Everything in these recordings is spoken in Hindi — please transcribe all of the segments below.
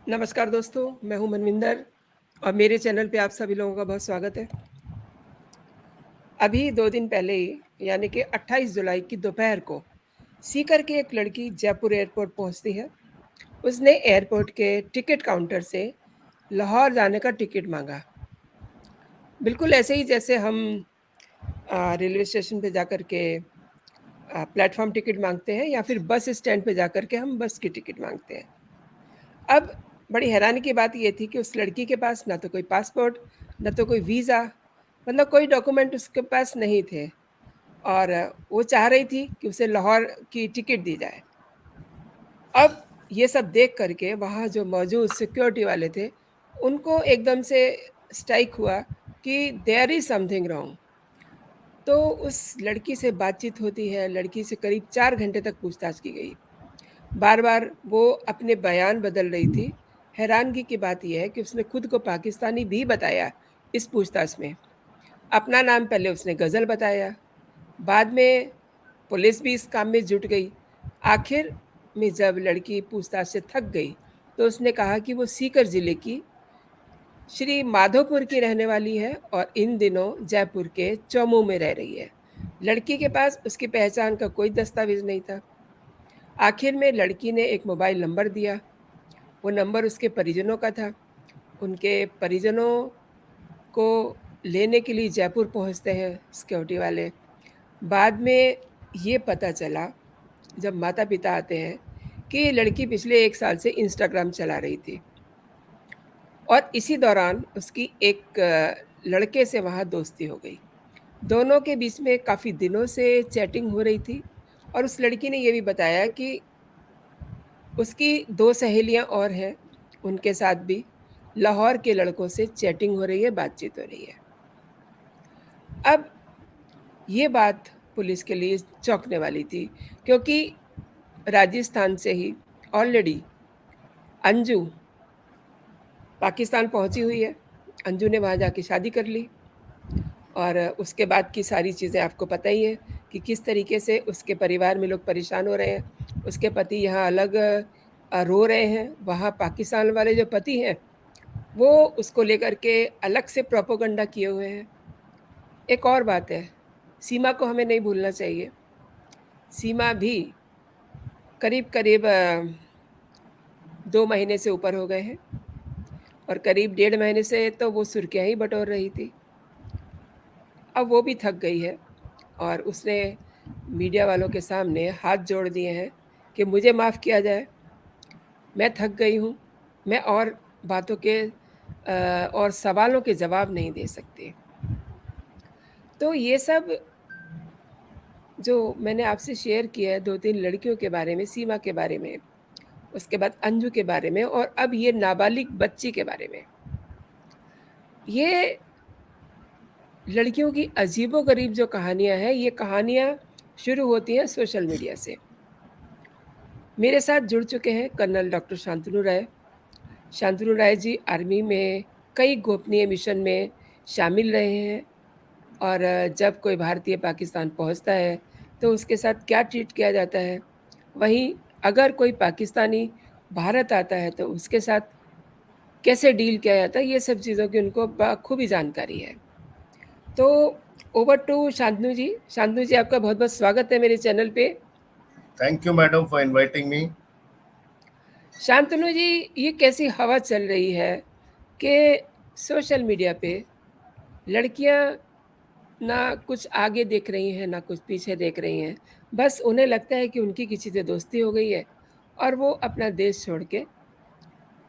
नमस्कार दोस्तों, मैं हूँ मनविंदर और मेरे चैनल पे आप सभी लोगों का बहुत स्वागत है। अभी 2 दिन पहले ही यानी कि 28 जुलाई की दोपहर को सीकर की एक लड़की जयपुर एयरपोर्ट पहुँचती है। उसने एयरपोर्ट के टिकट काउंटर से लाहौर जाने का टिकट माँगा। बिल्कुल ऐसे ही जैसे हम रेलवे स्टेशन पे जाकर के प्लेटफ़ॉर्म टिकट माँगते हैं या फिर बस स्टैंड पे जाकर के हम बस की टिकट माँगते हैं। अब बड़ी हैरानी की बात ये थी कि उस लड़की के पास ना तो कोई पासपोर्ट, ना तो कोई वीज़ा, मतलब कोई डॉक्यूमेंट उसके पास नहीं थे और वो चाह रही थी कि उसे लाहौर की टिकट दी जाए। अब ये सब देख कर के वहाँ जो मौजूद सिक्योरिटी वाले थे, उनको एकदम से स्ट्राइक हुआ कि देयर इज़ समथिंग रॉन्ग। तो उस लड़की से बातचीत होती है, लड़की से करीब 4 घंटे तक पूछताछ की गई। बार-बार वो अपने बयान बदल रही थी। हैरानगी की बात ये है कि उसने खुद को पाकिस्तानी भी बताया इस पूछताछ में। अपना नाम पहले उसने गज़ल बताया, बाद में पुलिस भी इस काम में जुट गई। आखिर में जब लड़की पूछताछ से थक गई, तो उसने कहा कि वो सीकर ज़िले की श्री माधोपुर की रहने वाली है और इन दिनों जयपुर के चौमू में रह रही है। लड़की के पास उसकी पहचान का कोई दस्तावेज़ नहीं था। आखिर में लड़की ने एक मोबाइल नंबर दिया, वो नंबर उसके परिजनों का था। उनके परिजनों को लेने के लिए जयपुर पहुँचते हैं सिक्योरिटी वाले। बाद में ये पता चला, जब माता-पिता आते हैं, कि ये लड़की पिछले 1 साल से इंस्टाग्राम चला रही थी और इसी दौरान उसकी एक लड़के से वहाँ दोस्ती हो गई। दोनों के बीच में काफ़ी दिनों से चैटिंग हो रही थी और उस लड़की ने ये भी बताया कि उसकी 2 सहेलियाँ और हैं, उनके साथ भी लाहौर के लड़कों से चैटिंग हो रही है, बातचीत हो रही है। अब ये बात पुलिस के लिए चौंकने वाली थी क्योंकि राजस्थान से ही ऑलरेडी अंजू पाकिस्तान पहुँची हुई है। अंजू ने वहाँ जाके शादी कर ली और उसके बाद की सारी चीज़ें आपको पता ही है कि किस तरीके से उसके परिवार में लोग परेशान हो रहे हैं। उसके पति यहाँ अलग रो रहे हैं, वहाँ पाकिस्तान वाले जो पति हैं, वो उसको लेकर के अलग से प्रोपेगेंडा किए हुए हैं। एक और बात है, सीमा को हमें नहीं भूलना चाहिए। सीमा भी करीब-करीब 2 महीने से ऊपर हो गए हैं और करीब 1.5 महीने से तो वो सुर्खियाँ ही बटोर रही थी। अब वो भी थक गई है और उसने मीडिया वालों के सामने हाथ जोड़ दिए हैं कि मुझे माफ़ किया जाए, मैं थक गई हूँ, मैं और बातों के और सवालों के जवाब नहीं दे सकती। तो ये सब जो मैंने आपसे शेयर किया है 2-3 लड़कियों के बारे में, सीमा के बारे में, उसके बाद अंजू के बारे में और अब ये नाबालिग बच्ची के बारे में। ये लड़कियों की अजीबो-गरीब जो कहानियाँ हैं, ये कहानियाँ शुरू होती हैं सोशल मीडिया से। मेरे साथ जुड़ चुके हैं कर्नल डॉक्टर शांतनु राय। शांतनु राय जी आर्मी में कई गोपनीय मिशन में शामिल रहे हैं और जब कोई भारतीय पाकिस्तान पहुँचता है, तो उसके साथ क्या ट्रीट किया जाता है। वहीं अगर कोई पाकिस्तानी भारत आता है, तो उसके साथ कैसे डील किया जाता है, ये सब चीज़ों की उनको बखूबी जानकारी है। तो ओवर टू शांतनु जी। शांतनु जी, आपका बहुत-बहुत स्वागत है मेरे चैनल पे। Thank you, madam, for inviting me. Shantanu जी, ये कैसी हवा चल रही है कि सोशल मीडिया पे लड़कियां ना कुछ आगे देख रही हैं, ना कुछ पीछे देख रही हैं। बस उन्हें लगता है कि उनकी किसी से दोस्ती हो गई है और वो अपना देश छोड़ के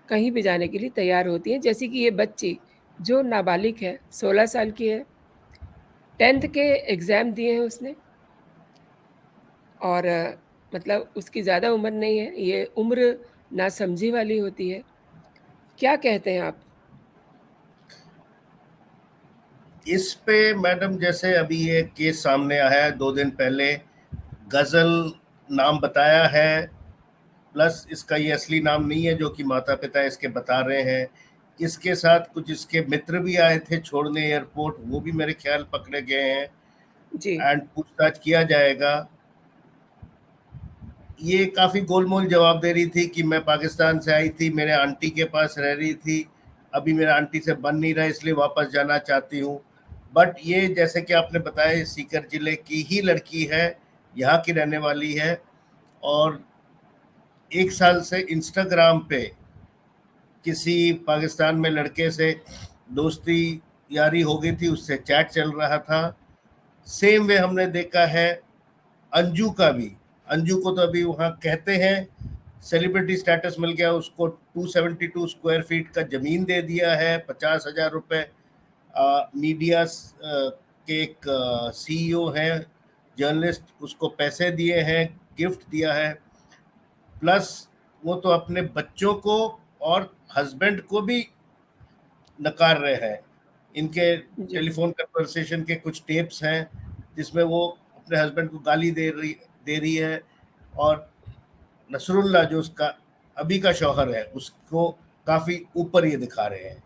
कहीं भी जाने के लिए तैयार होती हैं। जैसे कि ये बच्ची जो नाबालिग है, 16 साल की है, 10th के एग्ज़ाम दिए हैं उसने और मतलब उसकी ज़्यादा उम्र नहीं है, ये उम्र नासमझी वाली होती है। क्या कहते हैं आप? इस पे मैडम जैसे अभी ये केस सामने आया है 2 दिन पहले, गजल नाम बताया है, प्लस इसका ये असली नाम नहीं है जो कि माता पिता इसके बता रहे हैं। इसके साथ कुछ इसके मित्र भी आए थे छोड़ने एयरपोर्ट, वो भी मेरे ख्याल पकड़े गए हैं जी। एंड पूछताछ किया जाएगा। ये काफ़ी गोलमोल जवाब दे रही थी कि मैं पाकिस्तान से आई थी, मेरे आंटी के पास रह रही थी, अभी मेरा आंटी से बन नहीं रहा इसलिए वापस जाना चाहती हूँ। बट ये जैसे कि आपने बताया सीकर जिले की ही लड़की है, यहाँ की रहने वाली है, और 1 साल से इंस्टाग्राम पे किसी पाकिस्तान में लड़के से दोस्ती यारी हो गई थी, उससे चैट चल रहा था। सेम वे हमने देखा है अंजू का भी। अंजू को तो अभी वहाँ कहते हैं सेलिब्रिटी स्टेटस मिल गया उसको, 272 स्क्वायर फीट का जमीन दे दिया है, 50,000 रुपए। मीडिया के एक सीईओ हैं, जर्नलिस्ट, उसको पैसे दिए हैं, गिफ्ट दिया है, प्लस वो तो अपने बच्चों को और हस्बैंड को भी नकार रहे हैं। इनके जी, टेलीफोन कन्वर्सेशन के कुछ टेप्स हैं जिसमें वो अपने हस्बैंड को गाली दे रही है, और नसरुल्ला जो उसका अभी का शौहर है उसको काफी ऊपर ये दिखा रहे हैं।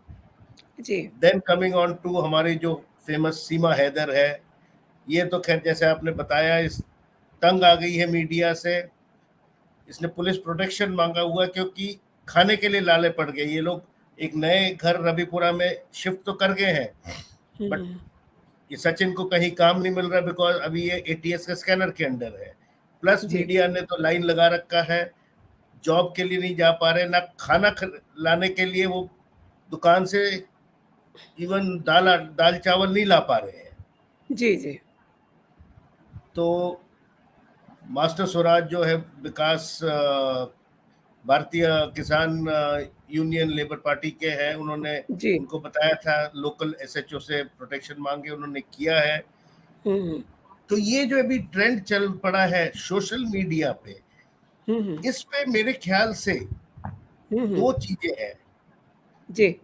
जी, देन कमिंग ऑन टू हमारी जो फेमस सीमा हैदर है, ये तो खैर जैसे आपने बताया इस तंग आ गई है मीडिया से। इसने पुलिस प्रोटेक्शन मांगा हुआ क्योंकि खाने के लिए लाले पड़ गए ये लोग। एक नए घर रविपुरा में शिफ्ट तो कर गए हैं, बट हम्म, ये सचिन को कहीं काम नहीं मिल रहा बिकॉज अभी ये एटीएस के स्कैनर के अंडर है। प्लस जी, मीडिया ने तो लाइन लगा रखा है, जॉब के लिए नहीं जा पा रहे, ना खाना लाने के लिए वो दुकान से इवन दाल चावल नहीं ला पा रहे हैं। जी, जी, तो मास्टर स्वराज जो है विकास भारतीय किसान यूनियन लेबर पार्टी के हैं, उन्होंने जी, उनको बताया था लोकल एसएचओ से प्रोटेक्शन मांगे, उन्होंने किया है। हम्म, तो ये जो अभी ट्रेंड चल पड़ा है सोशल मीडिया पे, हम्म, इस पे मेरे ख्याल से हम्म, दो चीजें हैं। जी,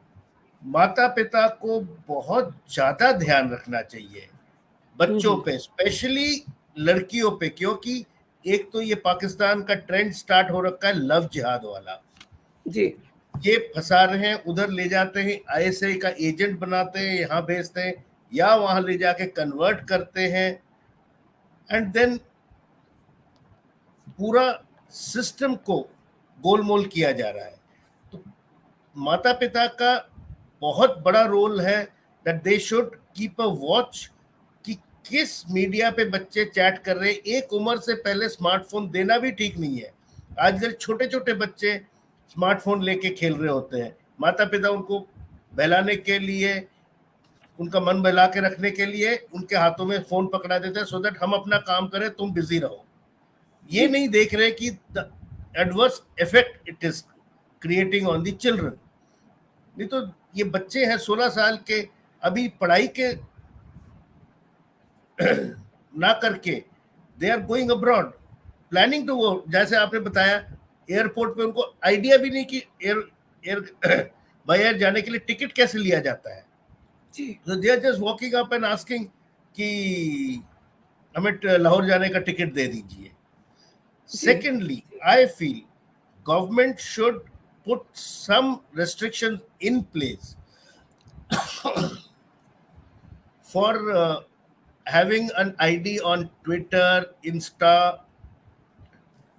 माता पिता को बहुत ज्यादा ध्यान रखना चाहिए बच्चों हम्म, पे, स्पेशली लड़कियों पे, क्योंकि एक तो ये पाकिस्तान का ट्रेंड स्टार्ट हो रखा है लव जिहाद वाला। जी, ये फंसा रहे हैं, उधर ले जाते हैं, आईएसआई का एजेंट बनाते हैं, यहाँ भेजते हैं, या वहां ले जाके कन्वर्ट करते हैं, एंड देन पूरा सिस्टम को गोलमोल किया जा रहा है। तो माता पिता का बहुत बड़ा रोल है that they should keep a watch कि किस मीडिया पे बच्चे चैट कर रहे हैं। एक उम्र से पहले स्मार्टफोन देना भी ठीक नहीं है। आजकल छोटे छोटे बच्चे स्मार्टफोन लेके खेल रहे होते हैं, माता पिता उनको बहलाने के लिए, उनका मन बहला के रखने के लिए उनके हाथों में फोन पकड़ा देते हैं सो दैट हम अपना काम करें, तुम बिजी रहो। ये नहीं देख रहे कि the adverse effect it is creating on the children. नहीं तो ये बच्चे हैं 16 साल के, अभी पढ़ाई के ना करके they are going abroad, planning to वो, जैसे आपने बताया एयरपोर्ट पे उनको आइडिया भी नहीं कि एयर एयर बाय एयर जाने के लिए टिकट कैसे लिया जाता है। जी, तो they are just walking up and asking कि हमें लाहौर जाने का टिकट दे दीजिए। जी, Secondly, I feel government should put some restrictions in place for having an ID on Twitter, Insta,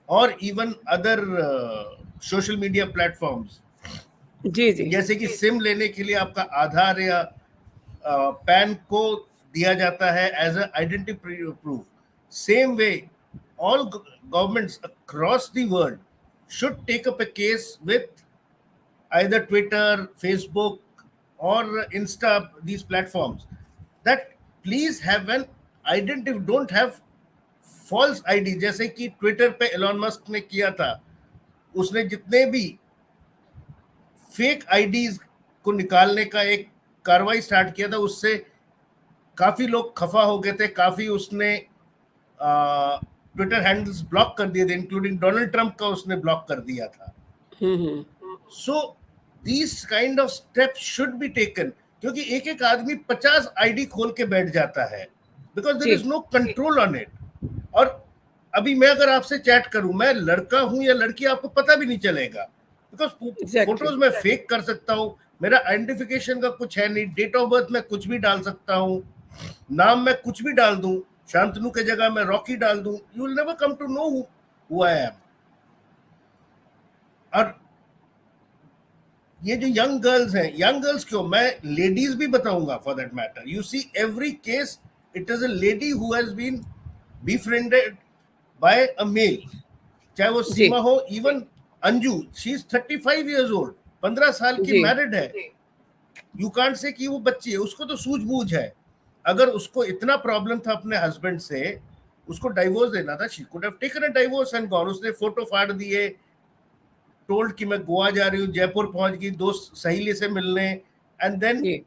or even other social media platforms. जी, जी, जैसे कि सिम लेने के लिए आपका आधार या पैन को दिया जाता है as a identity proof, same way all governments across the world should take up a case with either Twitter, Facebook, or Insta, these platforms, that please have an identity, don't have false ID। जैसे कि ट्विटर पे एलॉन मस्क ने किया था, उसने जितने भी फेक आईडीज को निकालने का एक कार्रवाई स्टार्ट किया था, उससे काफी लोग खफा हो गए थे, काफी उसने ट्विटर हैंडल्स ब्लॉक कर दिए थे, इंक्लूडिंग डोनाल्ड ट्रंप का उसने ब्लॉक कर दिया था। Hmm, so these kind of steps should be taken, क्योंकि एक एक आदमी 50 आईडी खोल के बैठ जाता है बिकॉज देर जी, is no control on it. और अभी मैं अगर आपसे चैट करूं, मैं लड़का हूं या लड़की, आपको पता भी नहीं चलेगा बिकॉज एग्जैक्टली, फोटोज मैं फेक कर सकता हूं, मेरा आइडेंटिफिकेशन का कुछ है नहीं, डेट ऑफ बर्थ में कुछ भी डाल सकता हूं, नाम में कुछ भी डाल दूं, शांतनु के जगह मैं रॉकी डाल दूं, you will never come to know who I am. और ये जो यंग गर्ल्स हैं, यंग गर्ल्स क्यों, मैं लेडीज भी बताऊंगा for that matter. You see every case it is a lady who has been befriended by a male, चाहे वो जी, सीमा हो, even Anju, she is 35 years old, 15 साल की जी, मैरिड है. यू कांट से कि वो बच्ची है, उसको तो सूझबूझ है. अगर उसको इतना प्रॉब्लम था अपने हस्बैंड से, उसको डाइवोर्स देना था, she could have taken a divorce and gone. उसने फोटो फाड़ दिए, टोल्ड कि मैं गोवा जा रही हूँ, जयपुर पहुंच गई दोस्त सहेली से मिलने, एंड देन जी,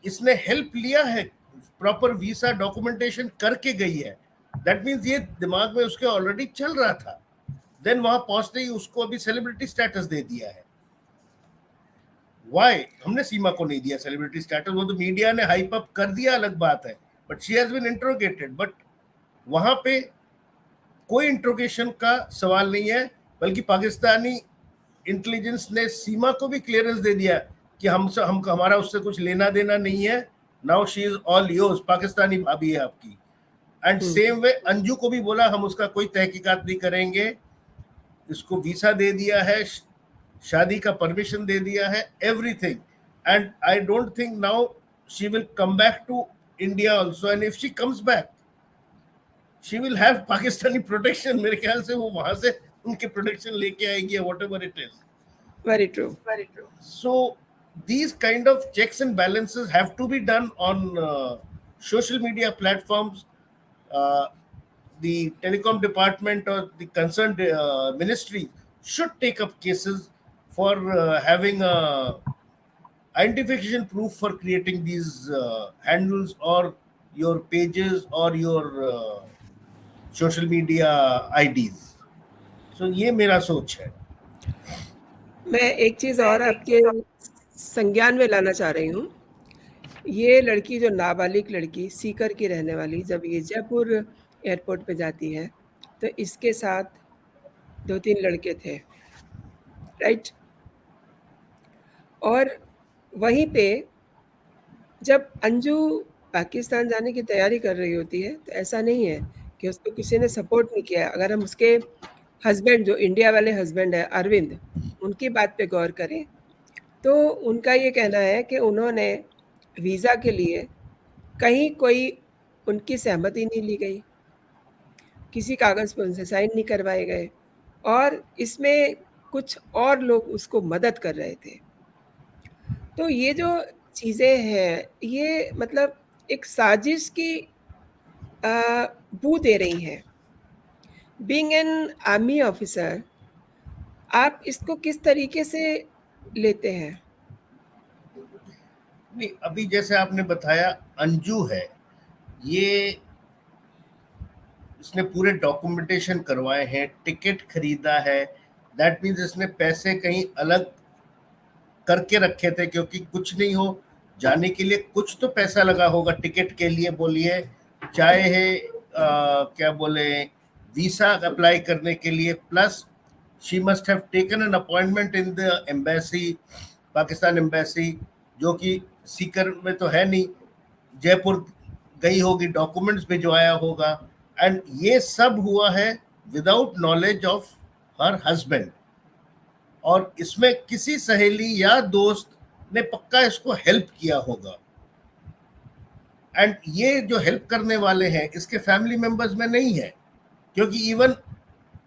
इसने हेल्प लिया है, प्रॉपर वीसा डॉक्यूमेंटेशन करके गई है. दैट मीन्स ये दिमाग में उसके ऑलरेडी चल रहा था. देन वहां पहुंचते ही उसको अभी सेलिब्रिटी स्टेटस दे दिया है. वाई हमने सीमा को नहीं दिया सेलिब्रिटी स्टेटस? वो तो मीडिया ने हाइप अप कर दिया, अलग बात है, but she has been interrogated. But वहां पे कोई इंट्रोगेशन का सवाल नहीं है, बल्कि पाकिस्तानी इंटेलिजेंस ने सीमा को भी क्लियरेंस दे दिया कि हम हमारा उससे कुछ लेना देना नहीं है. Now she is all yours, Pakistani भाभी है आपकी. And hmm, same way Anju को भी बोला हम उसका कोई तहकीकात नहीं करेंगे, इसको वीसा दे दिया है, शादी का परमिशन दे दिया है, everything. And I don't think now she will come back to India also. And if she comes back she will have Pakistani protection. मेरे ख्याल से वो वहां से उनके प्रोटेक्शन लेके आएगी, what ever it is. Very true. So these kind of checks and balances have to be done on social media platforms. Uh, the telecom department or the concerned ministry should take up cases for having a identification proof for creating these handles or your pages or your social media IDs. So ये मेरा सोच है. मैं एक चीज़ और आपके संज्ञान में लाना चाह रही हूँ। ये लड़की जो नाबालिग लड़की सीकर की रहने वाली जब ये जयपुर एयरपोर्ट पे जाती है, तो इसके साथ 2-3 लड़के थे, राइट? और वहीं पे जब अंजू पाकिस्तान जाने की तैयारी कर रही होती है, तो ऐसा नहीं है कि उसको किसी ने सपोर्ट नहीं किया। अगर हम उसके हस्बैंड जो इंडिया वाले हस्बैंड हैं अरविंद, उनकी बात पे गौर करें, तो उनका ये कहना है कि उन्होंने वीज़ा के लिए कहीं कोई उनकी सहमति नहीं ली गई, किसी कागज़ पे उनसे साइन नहीं करवाए गए और इसमें कुछ और लोग उसको मदद कर रहे थे। तो ये जो चीज़ें हैं, ये मतलब एक साजिश की अ, बू दे रही हैं। बीइंग एन आर्मी ऑफिसर, आप इसको किस तरीके से लेते हैं? नहीं, अभी जैसे आपने बताया अंजू है, ये इसने पूरे डॉक्यूमेंटेशन करवाए हैं, टिकट खरीदा है. दैट मीन्स इसने पैसे कहीं अलग करके रखे थे, क्योंकि कुछ नहीं हो जाने के लिए कुछ तो पैसा लगा होगा टिकट के लिए, बोलिए चाहे है क्या बोले वीसा अप्लाई करने के लिए, plus she must have taken an appointment in the embassy, Pakistan embassy, जो कि सीकर में तो है नहीं, जयपुर गई होगी, डॉक्यूमेंट्स भिजवाया होगा. एंड ये सब हुआ है without knowledge of her husband. और इसमें किसी सहेली या दोस्त ने पक्का इसको हेल्प किया होगा. एंड ये जो हेल्प करने वाले हैं इसके फैमिली मेंबर्स में नहीं है, क्योंकि इवन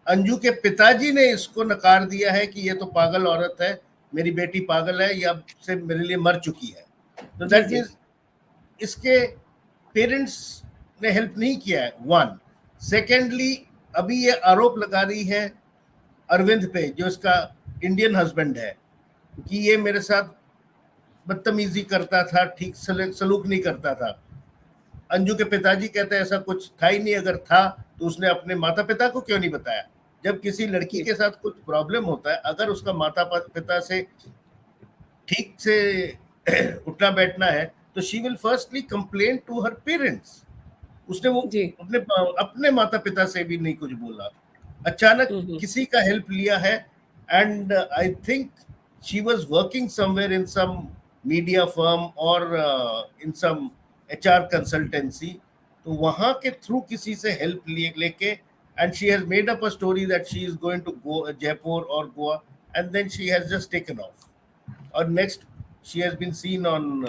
अंजू के पिताजी ने इसको नकार दिया है कि ये तो पागल औरत है, मेरी बेटी पागल है, ये अब से मेरे लिए मर चुकी है. तो जी, दैट जी। मीन्स इसके पेरेंट्स ने हेल्प नहीं किया है, वन. सेकेंडली अभी ये आरोप लगा रही है अरविंद पे, जो इसका इंडियन हस्बैंड है, कि ये मेरे साथ बदतमीजी करता था, ठीक सलूक नहीं करता था. अंजू के पिताजी कहते हैं ऐसा कुछ था ही नहीं, अगर था तो उसने अपने माता पिता को क्यों नहीं बताया? जब किसी लड़की जी। के साथ कुछ प्रॉब्लम होता है, अगर उसका माता पिता से ठीक से उठना बैठना है, तो she will firstly complain to her parents. उसने वो जी। अपने माता पिता से भी नहीं कुछ बोला, अचानक हुँ, हुँ। किसी का हेल्प लिया है. And I think she was working somewhere in some media firm और इन सम HR कंसल्टेंसी. तो वहां के थ्रू किसी से हेल्प लेके and she has made up a story that she is going to go Jaipur or Goa, and then she has just taken off. Or next, she has been seen on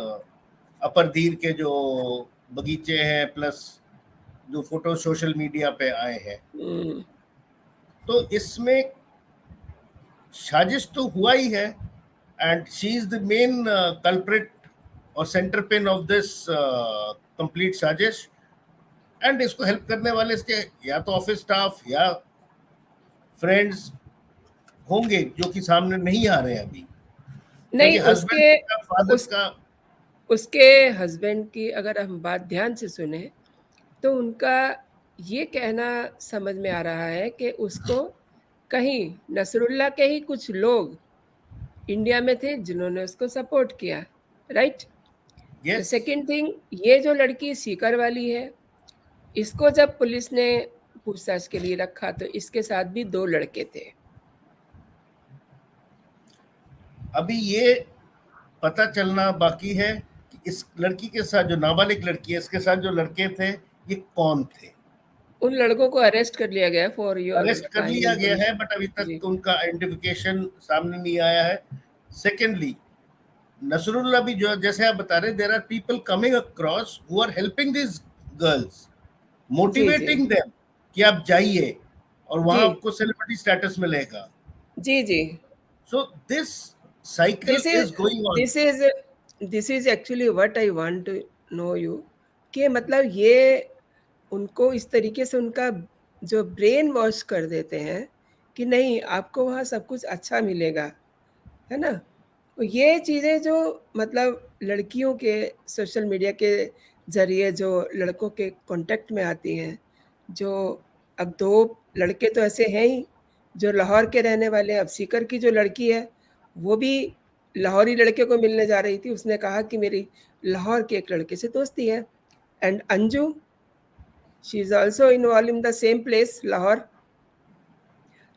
अपर धीर के जो बगीचे हैं प्लस जो फोटो सोशल मीडिया पे आए हैं, हम्म, तो इसमें साजिश तो हुआ ही है, and she is the main culprit और center pin of this complete साजिश। एंड इसको हेल्प करने वाले इसके या तो ऑफिस स्टाफ या फ्रेंड्स होंगे जो कि सामने नहीं आ रहे हैं अभी, क्योंकि नहीं, हस्बैंड उसके का फादर उस का उसके हस्बैंड की अगर हम बात ध्यान से सुने तो उनका ये कहना समझ में आ रहा है कि उसको कहीं नसरुल्ला के ही कुछ लोग इंडिया में थे जिन्होंने उसको सपोर्ट किया, right? The yes, second thing, ये जो लड़की सीकर वाली है, इसको जब पुलिस ने पूछताछ के लिए रखा तो इसके साथ भी 2 लड़के थे। अभी ये पता चलना बाकी है कि इस लड़की के साथ जो नाबालिग लड़की है इसके साथ जो लड़के थे ये कौन थे। उन लड़कों को अरेस्ट कर लिया गया फॉर योर अरेस्ट कर काइंड लिया गया है, इन्फॉर्मेशन। बट अभी जी, तक उनका आइडेंटिफिकेशन सामने नहीं आया है। सेकेंडली, नसरुल्ला भी जो जैसे आप बता रहे, there are people coming across who are helping this girls, जी, जी, मोटिवेटिंग देम कि आप जाइए और जी, वहां आपको सेलिब्रिटी स्टेटस मिलेगा। जी, जी। So this cycle this is is going on. This is this is actually what I want to know you, कि मतलब ये उनको इस तरीके से उनका जो ब्रेन वॉश कर देते हैं कि नहीं, आपको वहाँ सब कुछ अच्छा मिलेगा, है ना? तो ये चीज़ें जो मतलब लड़कियों के सोशल मीडिया के ज़रिए जो लड़कों के कॉन्टैक्ट में आती हैं, जो अब 2 लड़के तो ऐसे हैं ही, जो लाहौर के रहने वाले हैं। अब सीकर की जो लड़की है, वो भी लाहौरी लड़के को मिलने जा रही थी। उसने कहा कि मेरी लाहौर के एक लड़के से दोस्ती है। And Anju, she is also involve in the same place, Lahore.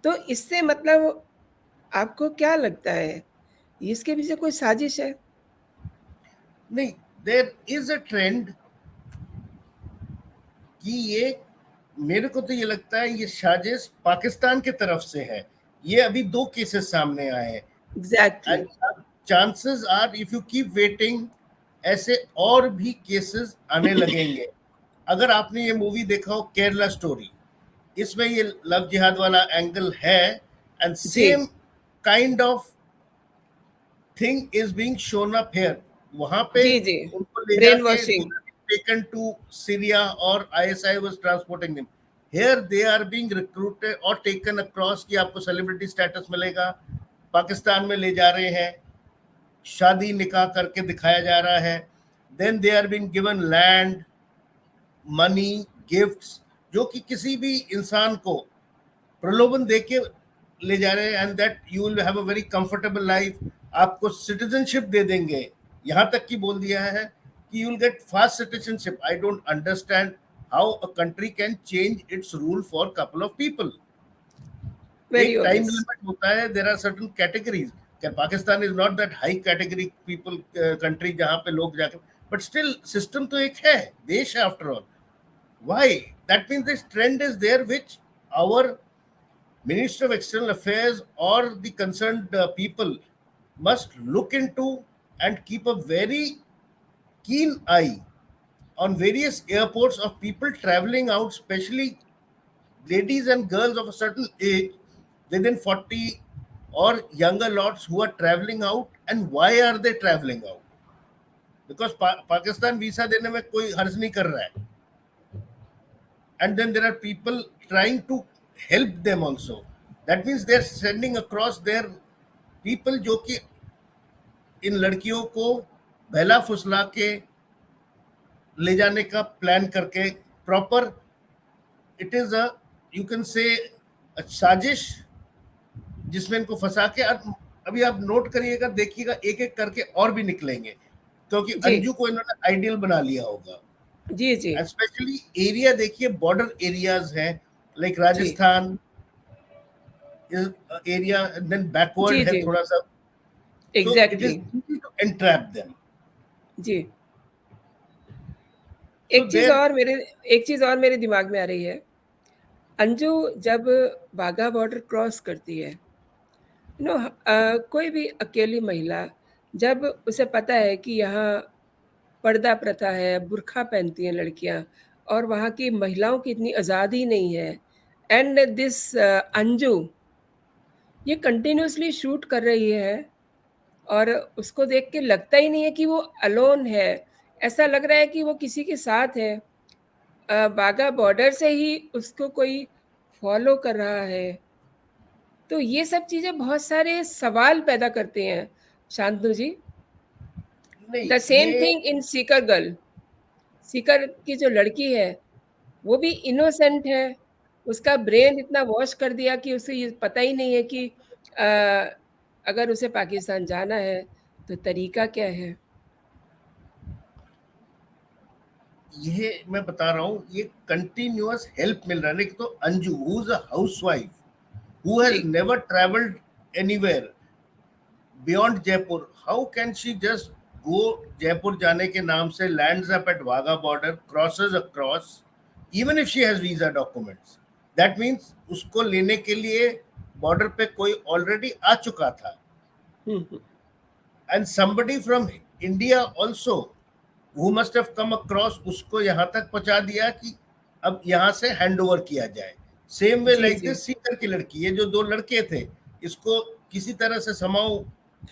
तो इससे मतलब आपको क्या लगता है, इसके पीछे कोई साजिश है? नहीं, देर इज अ ट्रेंड कि ये, मेरे को तो ये लगता है ये साजिश पाकिस्तान की तरफ से है। ये अभी 2 केसेस सामने आए हैं, exactly. And chances are if you keep waiting ऐसे और भी केसेस आने लगेंगे। अगर आपने ये मूवी देखा हो केरला स्टोरी, इसमें ये लव जिहाद वाला एंगल है, एंड जी, same kind of thing is being shown up here. वहां पे जी, जी। उनको ले ब्रेन जाके वॉशिंग। टेकन टू सीरिया और ISI was transporting them. Here they are being recruited और टेकन अक्रॉस कि आपको सेलिब्रिटी स्टेटस मिलेगा, पाकिस्तान में ले जा रहे हैं, शादी निकाह करके दिखाया जा रहा है। Then they are being given land, money, gifts, जो कि किसी भी इंसान को प्रलोभन दे के ले जा रहे हैं, and that you will have a very comfortable life. आपको सिटीजनशिप दे देंगे, यहाँ तक कि बोल दिया है कि you will get fast citizenship. I don't understand how a country can change its rule for couple of people. Very एक टाइम ऑब्वियस। लिमिट होता है, there are certain categories. Pakistan is not that high category people country जहां पे लोग जाकर, बट स्टिल सिस्टम तो एक है, देश है after all. Why? That means this trend is there, which our Minister of External Affairs or the concerned people must look into and keep a very keen eye on various airports of people traveling out, especially ladies and girls of a certain age within 40 or younger lots who are traveling out. And why are they traveling out? Because Pakistan visa देने में कोई हर्ज नहीं कर रहा है, and then there are people trying to help them also. That means they're sending across their people जो कि इन लड़कियों को बहला फुसला के ले जाने का प्लान करके proper, it is a, you can say साजिश जिसमें इनको फंसा के। अभी आप नोट करिएगा, देखिएगा, एक एक करके और भी निकलेंगे, क्योंकि जी, अंजू को इन्होंने आइडियल बना लिया होगा। जी, जी, एंड स्पेशली एरिया देखिए, बॉर्डर एरियाज हैं, लाइक जी, राजस्थान एरिया, देन बैकवर्ड जी, है जी, थोड़ा सा। So it exactly. Is easy to entrap them. जी। सो देयर एक चीज़ और मेरे दिमाग में आ रही है। अंजू जब बाघा बॉर्डर क्रॉस करती है, कोई भी अकेली महिला, जब उसे पता है कि यहाँ पर्दा प्रथा है, बुर्खा पहनती हैं लड़कियाँ और वहाँ की महिलाओं की इतनी आज़ादी नहीं है, एंड दिस अंजू ये कंटिन्यूअसली शूट कर रही है और उसको देख के लगता ही नहीं है कि वो अलोन है। ऐसा लग रहा है कि वो किसी के साथ है। बाघा बॉर्डर से ही उसको कोई फ़ॉलो कर रहा है। तो ये सब चीज़ें बहुत सारे सवाल पैदा करते हैं, शांतनु जी। नहीं द सेम ये thing in Sikar girl. Sikar की जो लड़की है, वो भी इनोसेंट है। उसका ब्रेन इतना वॉश कर दिया कि उसे ये पता ही नहीं है कि अ, अगर उसे पाकिस्तान जाना है, तो तरीका क्या है? ये मैं बता रहा हूँ, ये कंटिन्यूअस हेल्प मिल रहा है। तो Anju who is a housewife, who has जी, never traveled anywhere beyond Jaipur, how can she just go Jaipur जाने के नाम से lands up at Wagah border, crosses across, even if she has visa documents? That means उसको लेने के लिए बॉर्डर पे कोई ऑलरेडी आ चुका था, हुँ, हुँ। and somebody from India also who must have come across उसको यहाँ तक पहुंचा दिया कि अब यहाँ से हैंड ओवर किया जाए। सेम वे जी, लाइक जी। दिस सीकर की लड़की, ये जो दो लड़के थे, इसको किसी तरह से समाओ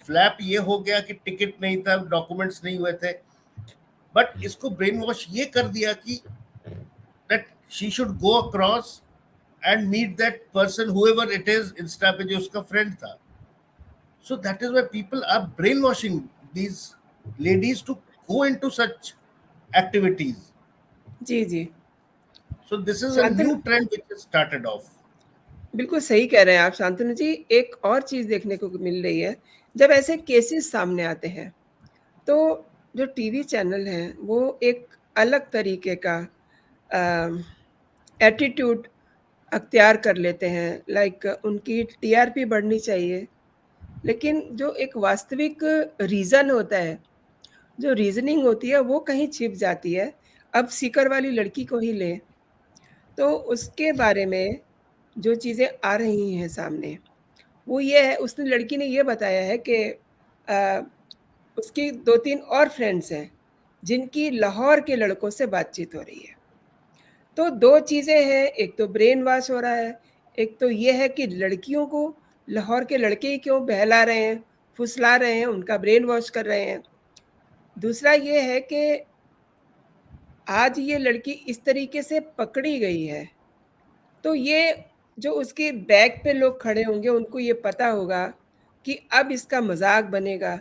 फ्लैप ये हो गया कि टिकट नहीं था, डॉक्यूमेंट्स नहीं हुए थे, बट इसको ब्रेन वॉश ये कर दिया कि that she should go across and meet that person whoever it is, insta पे जो उसका फ्रेंड था। So that is why people are brainwashing these ladies to go into such activities. Ji, ji. So this is a Shantanu new trend which has started off. बिल्कुल सही कह रहे हैं आप शांतनु जी। एक और चीज़ देखने को मिल रही है, जब ऐसे केसेस सामने आते हैं, तो जो टीवी चैनल हैं, वो एक अलग तरीके का अ, एटीट्यूड अख्तियार कर लेते हैं। लाइक उनकी टीआरपी बढ़नी चाहिए, लेकिन जो एक वास्तविक रीज़न होता है, जो रीज़निंग होती है, वो कहीं छिप जाती है। अब सीकर वाली लड़की को ही लें, तो उसके बारे में जो चीज़ें आ रही हैं सामने, वो ये है, उसने लड़की ने ये बताया है कि अ, उसकी 2-3 और फ्रेंड्स हैं, जिनकी लाहौर के लड़कों से बातचीत हो रही है। तो 2 चीज़ें हैं, एक तो ब्रेन वॉश हो रहा है, एक तो ये है कि लड़कियों को लाहौर के लड़के ही क्यों बहला रहे हैं, फुसला रहे हैं, उनका ब्रेन वॉश कर रहे हैं। दूसरा ये है कि आज ये लड़की इस तरीके से पकड़ी गई है, तो ये जो उसके बैक पे लोग खड़े होंगे, उनको ये पता होगा कि अब इसका मज़ाक बनेगा,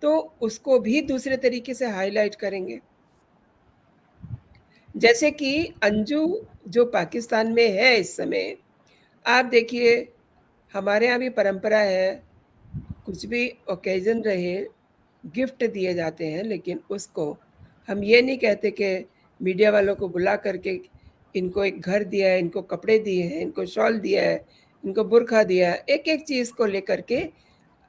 तो उसको भी दूसरे तरीके से हाइलाइट करेंगे। जैसे कि अंजू जो पाकिस्तान में है इस समय, आप देखिए हमारे यहाँ भी परंपरा है, कुछ भी ओकेज़न रहे, गिफ्ट दिए जाते हैं, लेकिन उसको हम ये नहीं कहते कि मीडिया वालों को बुला करके इनको एक घर दिया है, इनको कपड़े दिए हैं, इनको शॉल दिया है, इनको बुर्का दिया है। एक-एक चीज़ को लेकर के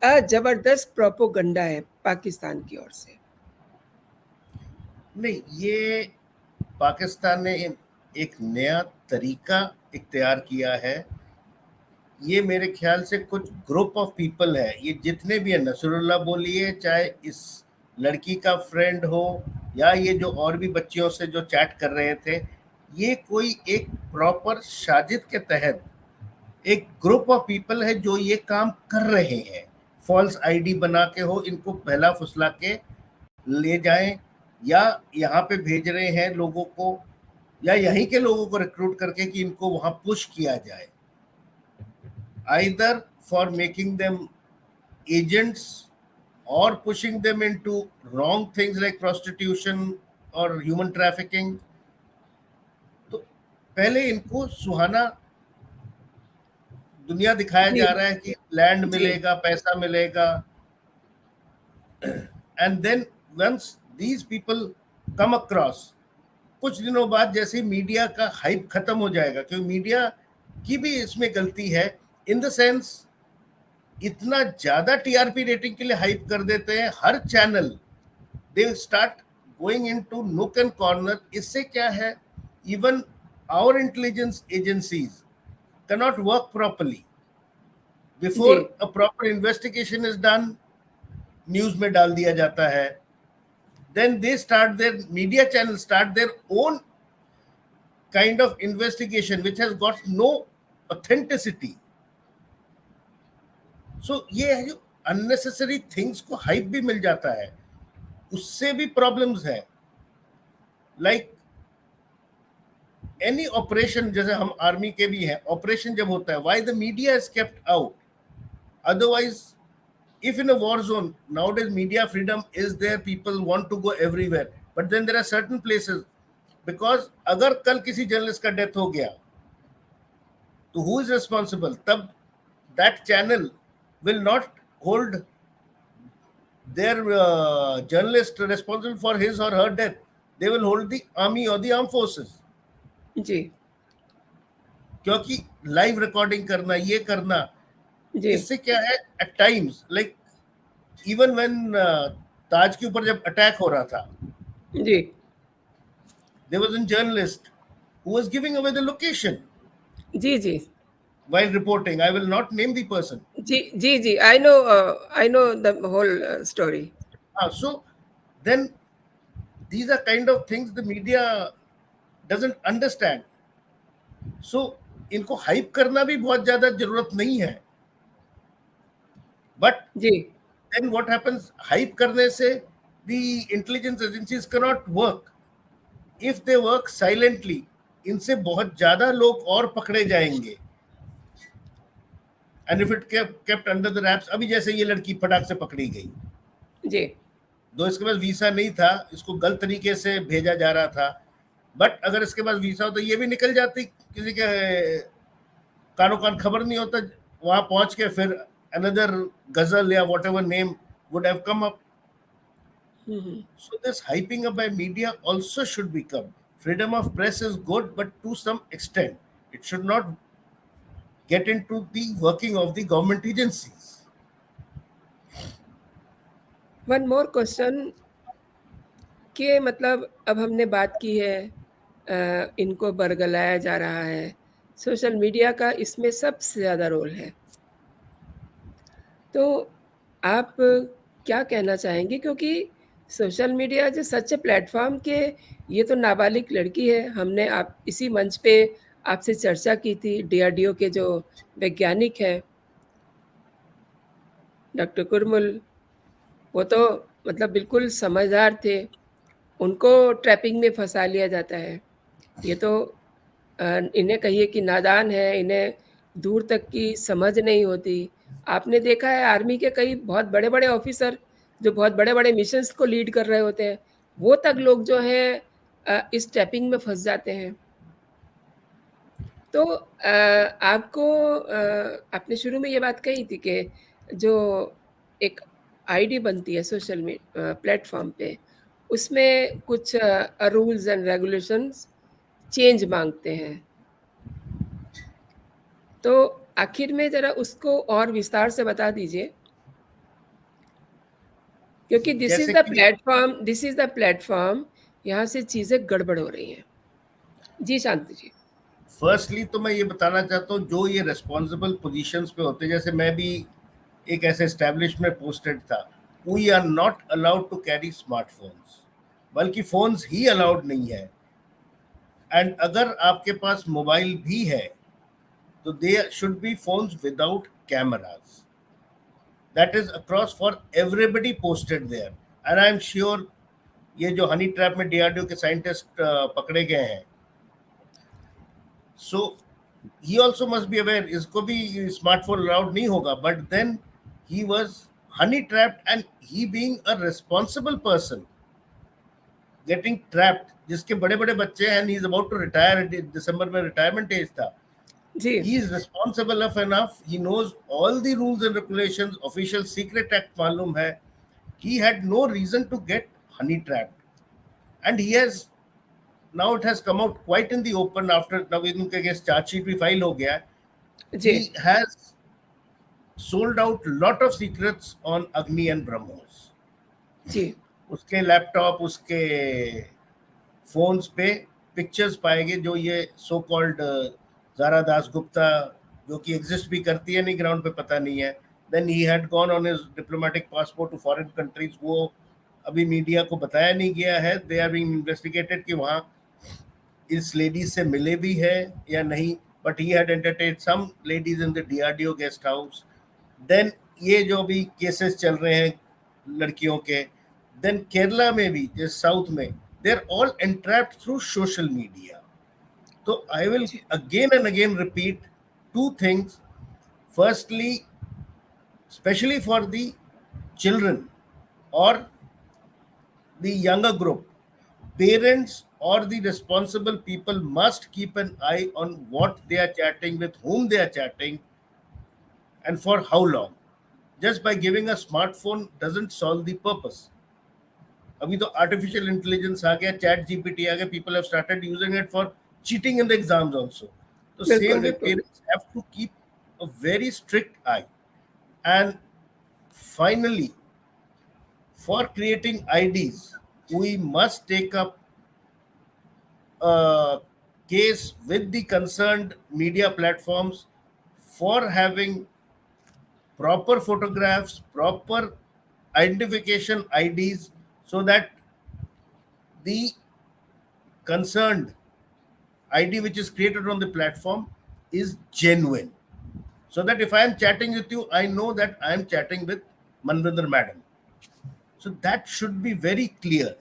ज़बरदस्त प्रोपेगेंडा है पाकिस्तान की ओर से। नहीं, ये पाकिस्तान ने एक नया तरीका इख्तियार किया है। ये मेरे ख्याल से कुछ ग्रुप ऑफ पीपल है, ये जितने भी है, नसरुल्लाह बोलिए, चाहे इस लड़की का फ्रेंड हो, या ये जो और भी बच्चियों से जो चैट कर रहे थे, ये कोई एक प्रॉपर साजिद के तहत एक ग्रुप ऑफ पीपल है जो ये काम कर रहे हैं। फॉल्स आईडी बना के हो, इनको पहला फुसला के ले जाएं, या यहाँ पे भेज रहे हैं लोगों को, या यहीं के लोगों को रिक्रूट करके कि इनको वहां पुश किया जाए, either for making them agents or pushing them into wrong things like prostitution or human trafficking. तो पहले इनको सुहाना दुनिया दिखाया जी, जा रहा है कि लैंड जी। मिलेगा, पैसा मिलेगा, and then once these people come across, कुछ दिनों बाद जैसे मीडिया का हाइप खत्म हो जाएगा, क्योंकि मीडिया की भी इसमें गलती है, इन द सेंस इतना ज्यादा टीआरपी रेटिंग के लिए हाइप कर देते हैं हर channel, they start going into nook and corner. इससे क्या है, even our intelligence agencies cannot work properly. जी Before a proper investigation is done, news में डाल दिया जाता है. Then they start their media channels start their own kind of investigation which has got no authenticity. So ये है जो unnecessary things को hype भी मिल जाता है, उससे भी problems है. Like any operation, जैसे हम आर्मी के भी हैं, ऑपरेशन जब होता है, why the media is kept out? Otherwise, if in a war zone, nowadays media freedom is there, people want to go everywhere, but then there are certain places, because अगर कल किसी जर्नलिस्ट का डेथ हो गया तो who is responsible? तब that channel will not hold their journalist responsible for his or her death. They will hold the army or the armed forces. जी क्योंकि लाइव रिकॉर्डिंग करना, ये करना, जी इससे क्या है, at times like even when Taj के ऊपर जब अटैक हो रहा था, जी there was a journalist who was giving away the location जी जी while reporting. I will not name the person. जी जी जी I know the whole story. So then these are kind of things the media doesn't understand. So इनको हाइप करना भी बहुत ज्यादा जरूरत नहीं है. But ji then what happens, hype करने से the intelligence agencies cannot work. If they work silently, इनसे बहुत ज्यादा लोग और पकड़े जाएंगे. And if it kept under the wraps, अभी जैसे ये लड़की फटाक से पकड़ी गई, जी दो इसके पास वीसा नहीं था, इसको गलत तरीके से भेजा जा रहा था, बट अगर इसके पास वीसा हो तो ये भी निकल जाती, किसी के कानो कान खबर नहीं होता, वहां पहुंच के फिर another गजल या whatever name would have come up. So this hyping up by media also should become. Freedom of press is good, but to some extent, it should not get into the working of the government agencies. One more question कि मतलब अब हमने बात की है इनको बरगलाया जा रहा है, सोशल मीडिया का इसमें सबसे ज़्यादा रोल है. तो आप क्या कहना चाहेंगे? क्योंकि सोशल मीडिया जो सच प्लेटफ़ॉर्म के ये तो नाबालिग लड़की है, हमने आप इसी मंच पे आपसे चर्चा की थी, डीआरडीओ के जो वैज्ञानिक हैं, डॉक्टर कुरमुल, वो तो मतलब बिल्कुल समझदार थे, उनको ट्रैपिंग में फँसा लिया जाता है. ये तो इन्हें कहिए कि नादान है, इन्हें दूर तक की समझ नहीं होती. आपने देखा है आर्मी के कई बहुत बड़े-बड़े ऑफ़िसर जो बहुत बड़े-बड़े मिशन्स को लीड कर रहे होते हैं, वो तक लोग जो हैं इस ट्रैपिंग में फँस जाते हैं. तो आपको आपने शुरू में ये बात कही थी कि जो एक आईडी बनती है सोशल प्लेटफ़ॉर्म पे, उसमें कुछ रूल्स एंड रेगुलेशंस चेंज माँगते हैं. तो आखिर में ज़रा उसको और विस्तार से बता दीजिए. क्योंकि जैसे कि दिस इज़ द प्लेटफ़ॉर्म यहाँ से चीज़ें गड़बड़ हो रही हैं. जी, शांति जी. फर्स्टली तो मैं ये बताना चाहता हूँ, जो ये रिस्पॉन्सिबल पोजीशंस पे होते हैं, जैसे मैं भी एक ऐसे एस्टेब्लिश में पोस्टेड था, we are not allowed to carry smartphones, बल्कि फोन्स ही अलाउड नहीं है. एंड अगर आपके पास मोबाइल भी है तो they should be phones without cameras. That is across for everybody posted there. And I am sure ये जो हनी ट्रैप में डीआरडीओ के साइंटिस्ट पकड़े गए हैं, so he also must be aware, इसको भी स्मार्टफोन अलाउड नहीं होगा. But then he was honey trapped, and he being a responsible person getting trapped, जिसके बड़े बड़े बच्चे हैं, he is about to retire, दिसंबर में रिटायरमेंट एज था. जी. He is responsible enough. He knows all the rules and regulations. Official Secret Act मालूम है. He had no reason to get honey trapped, and he has now, it has come out quite in the open after now इनके against charge sheet भी file हो गया. जी. He has sold out lot of secrets on Agni and BrahMos. जी. उसके लैपटॉप, उसके फोन्स पे पिक्चर्स पाएंगे जो ये so called Zara Das Gupta जो कि एग्जिस्ट भी करती है नहीं, ग्राउंड पे पता नहीं है। Then he had gone on his diplomatic passport to foreign countries, वो अभी मीडिया को बताया नहीं गया है। दे आर बीइंग इन्वेस्टिगेटेड कि वहाँ इस लेडीज से मिले भी है या नहीं, but he had entertained some ladies in the DRDO guest house. Then ये जो भी केसेस चल रहे हैं लड़कियों के, देन केरला में भी, जैसे साउथ में, they are all entrapped through social media. तो आई विल जी, again and again repeat two things. Firstly, especially for the children or the younger group, parents or the responsible people must keep an eye on what they are chatting, with whom they are chatting, and for how long. Just by giving a smartphone doesn't solve the purpose. अभी तो आर्टिफिशियल इंटेलिजेंस आ गया, चैट जीपीटी आ गया, people have started using it for cheating in the exams also. तो बिल्कुल, सेम वे बिल्कुल। Parents have to keep a very strict eye. And finally, for creating IDs, we must take up a case with the concerned media platforms for having proper photographs, proper identification IDs, so that the concerned ID which is created on the platform is genuine. So that if I am chatting with you, I know that I am chatting with Manvinder Madam. So that should be very clear.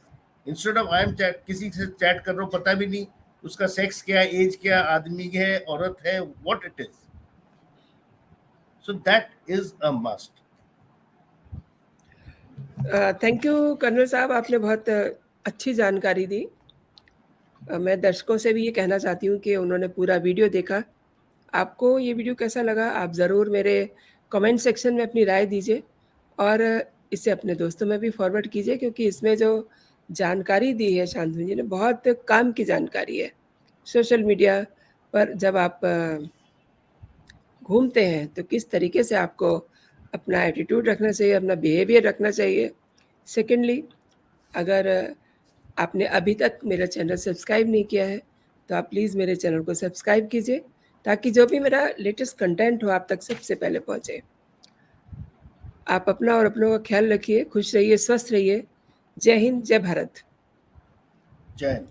Instead of I am chat, किसी से chat कर रहा हूँ, पता भी नहीं उसका sex क्या है, age क्या, आदमी है, औरत है, what it is. So that is a must. Thank you colonel साहब, आपने बहुत अच्छी जानकारी दी। मैं दर्शकों से भी ये कहना चाहती हूँ कि उन्होंने पूरा वीडियो देखा। आपको ये वीडियो कैसा लगा? आप ज़रूर मेरे कमेंट सेक्शन में अपनी राय दीजिए और इसे अपने दोस्तों में भी फॉरवर्ड कीजिए, क्योंकि इसमें जो जानकारी दी है शांतनु जी ने, बहुत काम की जानकारी है। सोशल मीडिया पर जब आप घूमते हैं तो किस तरीके से आपको अपना एटीट्यूड रखना चाहिए, अपना बिहेवियर रखना चाहिए। सेकेंडली, अगर आपने अभी तक मेरा चैनल सब्सक्राइब नहीं किया है, तो आप प्लीज़ मेरे चैनल को सब्सक्राइब कीजिए, ताकि जो भी मेरा लेटेस्ट कंटेंट हो आप तक सबसे पहले पहुँचे। आप अपना और अपनों का ख्याल रखिए, खुश रहिए, स्वस्थ रहिए। जय हिंद, जय भारत। जय हिंद.